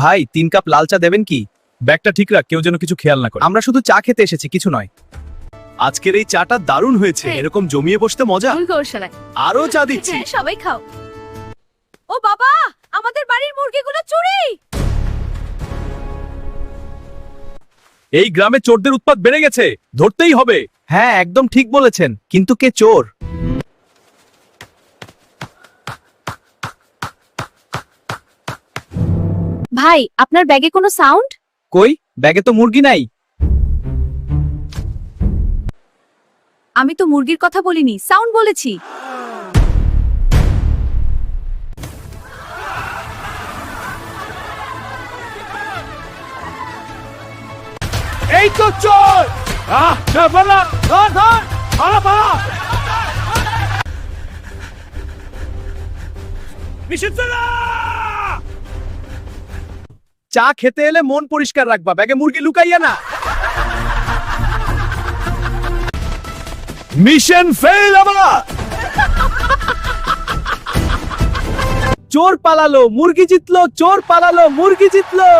ভাই 3 কাপ লাল চা দেবেন কি? ব্যাগটা ঠিক রাখ, কেউ যেন কিছু খেয়াল না করে। আমরা শুধু চা খেতে এসেছি, কিছু নয়। আজকের এই চাটা দারুণ হয়েছে, হ্যাঁ। এরকম জমিয়ে বসতে মজা। ভুল করছো না। আরো চা দিচ্ছি। হ্যাঁ, সবাই খাও। ও বাবা, আমাদের বাড়ির মুরগিগুলো চুরি। এই গ্রামে চোরদের উৎপাত বেড়ে গেছে, ধরতেই হবে। হ্যাঁ, একদম ঠিক বলেছেন, কিন্তু কে চোর? ভাই, আপনার ব্যাগে কোনো সাউন্ড? কই, ব্যাগে তো মুরগি নাই। আমি তো মুরগির কথা বলিনি, সাউন্ড বলেছি। এই তো চোর। পালা, ধর ধর, পালা পালা। চা খেতে এলে মন পরিষ্কার রাখবা, ব্যাগে মুরগি লুকাইয়া না। মিশন ফেল আবার। চোর পালালো, মুরগি জিতলো, চোর পালালো, মুরগি জিতলো।